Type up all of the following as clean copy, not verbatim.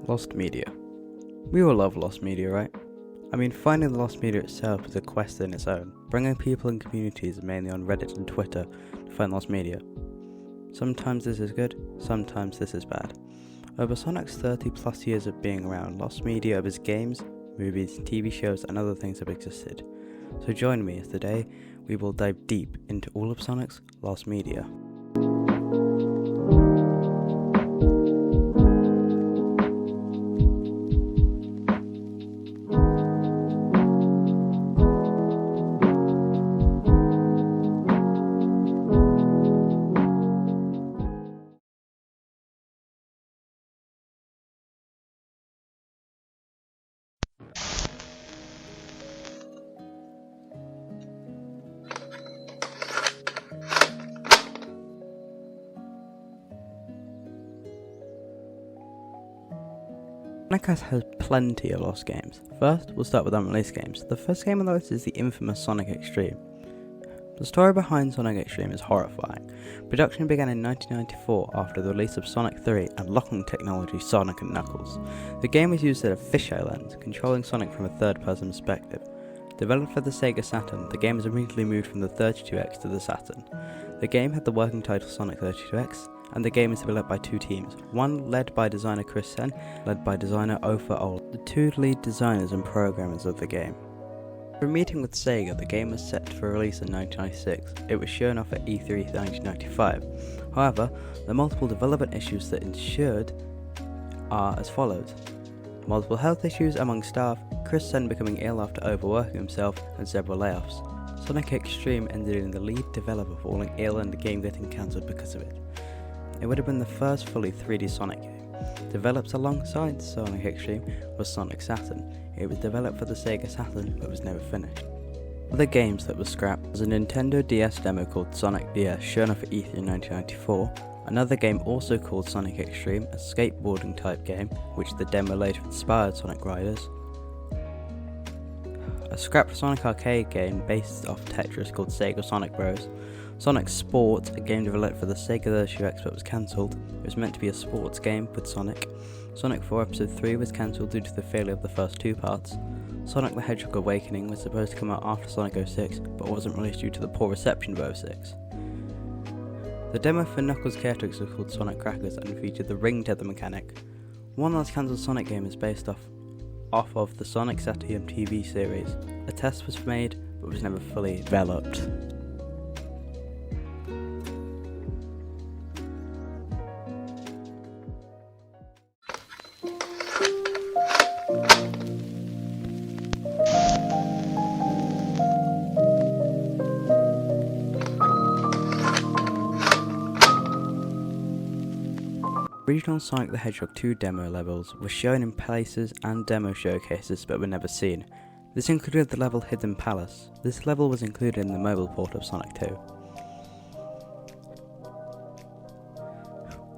Lost media. We all love lost media, right? I mean, finding the lost media itself is a quest in its own, bringing people and communities mainly on Reddit and Twitter to find lost media. Sometimes this is good, sometimes this is bad. Over Sonic's 30 plus years of being around, lost media of his games, movies, TV shows and other things have existed. So join me as today we will dive deep into all of Sonic's lost media. Sonic has plenty of lost games. First, we'll start with unreleased games. The first game on the list is the infamous Sonic X-treme. The story behind Sonic X-treme is horrifying. Production began in 1994 after the release of Sonic 3 and locking technology Sonic & Knuckles. The game was used as a fisheye lens, controlling Sonic from a third-person perspective. Developed for the Sega Saturn, the game was immediately moved from the 32X to the Saturn. The game had the working title Sonic 32X, and the game is developed by two teams, one led by designer Chris Sen, led by designer Ofer Old, the two lead designers and programmers of the game. Through a meeting with Sega, the game was set for release in 1996. It was shown off at E3 1995. However, the multiple development issues that ensued are as follows. Multiple health issues among staff, Chris Sen becoming ill after overworking himself, and several layoffs. Sonic X-treme ended in the lead developer falling ill and the game getting cancelled because of it. It would have been the first fully 3D Sonic game. Developed alongside Sonic X-treme was Sonic Saturn. It was developed for the Sega Saturn but was never finished. Other games that were scrapped was a Nintendo DS demo called Sonic DS shown off at E3 in 1994, another game also called Sonic X-treme, a skateboarding type game which the demo later inspired Sonic Riders, a scrapped Sonic arcade game based off Tetris called Sega Sonic Bros, Sonic Sport, a game developed for the Sega 32X but was cancelled. It was meant to be a sports game with Sonic. Sonic 4 Episode 3 was cancelled due to the failure of the first two parts. Sonic the Hedgehog Awakening was supposed to come out after Sonic 06 but wasn't released due to the poor reception of 06. The demo for Knuckles Chaotix was called Sonic Crackers and featured the ring tether mechanic. One last cancelled Sonic game is based off of the Sonic Saturn TV series. A test was made but was never fully developed. Original Sonic the Hedgehog 2 demo levels were shown in places and demo showcases but were never seen. This included the level Hidden Palace. This level was included in the mobile port of Sonic 2.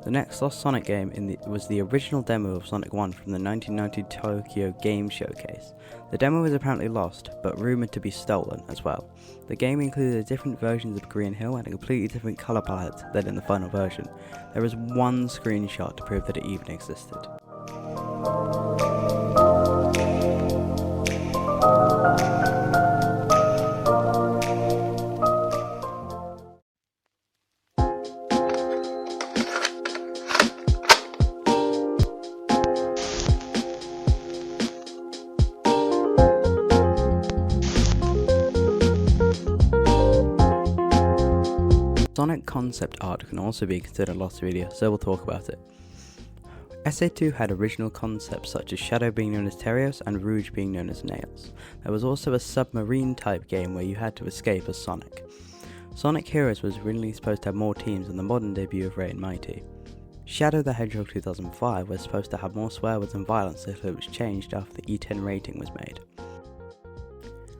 The next lost Sonic game was the original demo of Sonic 1 from the 1990 Tokyo Game Showcase. The demo was apparently lost, but rumoured to be stolen as well. The game included different versions of Green Hill and a completely different colour palette than in the final version. There is one screenshot to prove that it even existed. Sonic concept art can also be considered lost media, so we'll talk about it. SA2 had original concepts such as Shadow being known as Terios and Rouge being known as Nails. There was also a submarine type game where you had to escape as Sonic. Sonic Heroes was originally supposed to have more teams than the modern debut of Ray and Mighty. Shadow the Hedgehog 2005 was supposed to have more swear words and violence until it was changed after the E10 rating was made.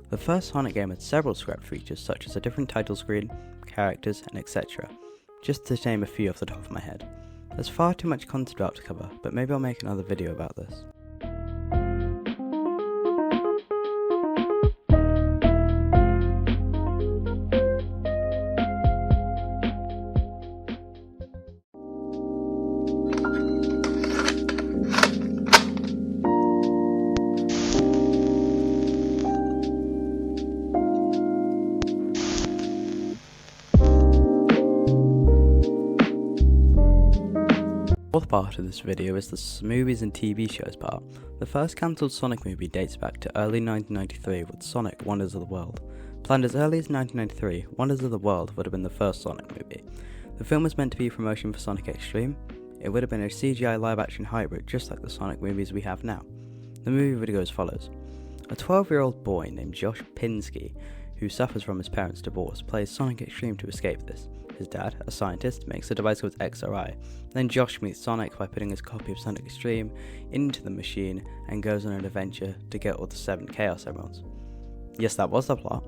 The first Sonic game had several scrapped features such as a different title screen, characters, and etc. Just to name a few off the top of my head. There's far too much concept art to cover, but maybe I'll make another video about this. fourth part of this video is the movies and TV shows part. The first cancelled Sonic movie dates back to early 1993 with Sonic Wonders of the World. Planned as early as 1993, Wonders of the World would have been the first Sonic movie. The film was meant to be a promotion for Sonic X-treme. It would have been a CGI live-action hybrid just like the Sonic movies we have now. The movie would go as follows. A 12-year-old boy named Josh Pinsky, who suffers from his parents' divorce, plays Sonic X-treme to escape this. His dad, a scientist, makes a device called XRI. Then Josh meets Sonic by putting his copy of Sonic X-treme into the machine and goes on an adventure to get all the 7 Chaos Emeralds. Yes, that was the plot.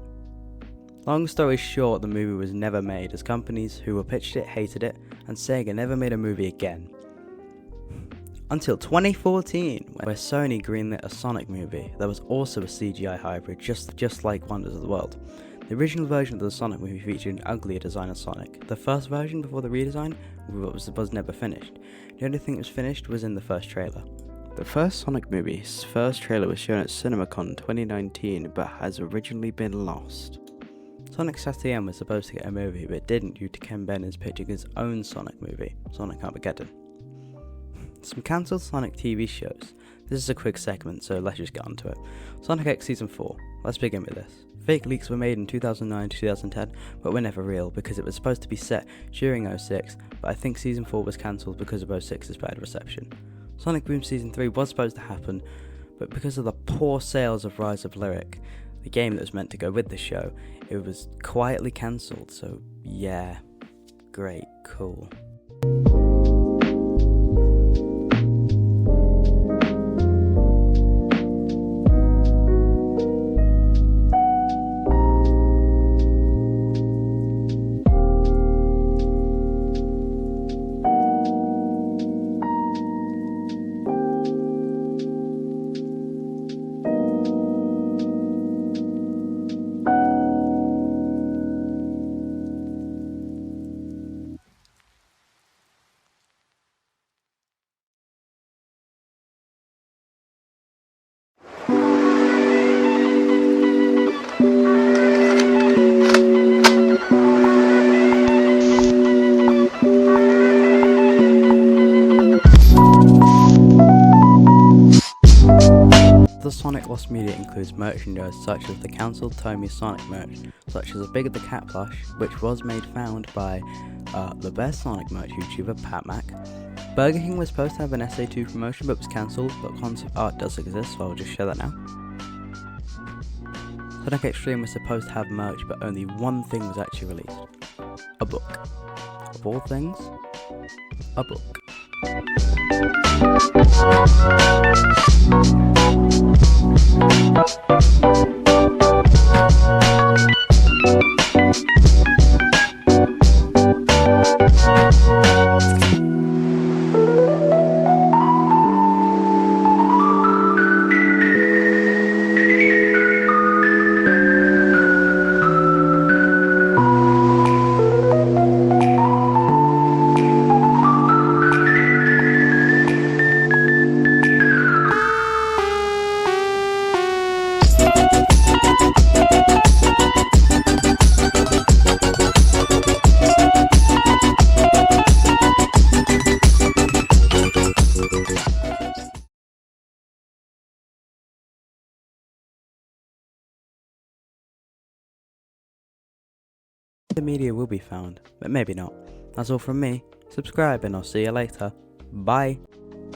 Long story short, the movie was never made as companies who were pitched it hated it, and Sega never made a movie again. Until 2014, where Sony greenlit a Sonic movie that was also a CGI hybrid just like Wonders of the World. The original version of the Sonic movie featured an uglier design of Sonic. The first version before the redesign was never finished. The only thing that was finished was in the first trailer. The first Sonic movie's first trailer was shown at CinemaCon 2019 but has originally been lost. Sonic SATM was supposed to get a movie but didn't due to Ken Benners pitching his own Sonic movie, Sonic Armageddon. Some cancelled Sonic TV shows. This is a quick segment, so let's just get onto it. Sonic X Season 4. Let's begin with this. Fake leaks were made in 2009 to 2010, but were never real because it was supposed to be set during 06, but I think Season 4 was cancelled because of 06's bad reception. Sonic Boom Season 3 was supposed to happen, but because of the poor sales of Rise of Lyric, the game that was meant to go with the show, it was quietly cancelled, so yeah, great, cool. The Sonic Lost media includes merchandise such as the cancelled Tomy Sonic merch, such as a Big the Cat plush, which was made found by the best Sonic merch YouTuber Pat Mac. Burger King was supposed to have an SA2 promotion but was cancelled, but concept art does exist, so I'll just share that now. Sonic X-treme was supposed to have merch, but only one thing was actually released. A book. Of all things, a book. The media will be found, but maybe not. That's all from me. Subscribe and I'll see you later. Bye.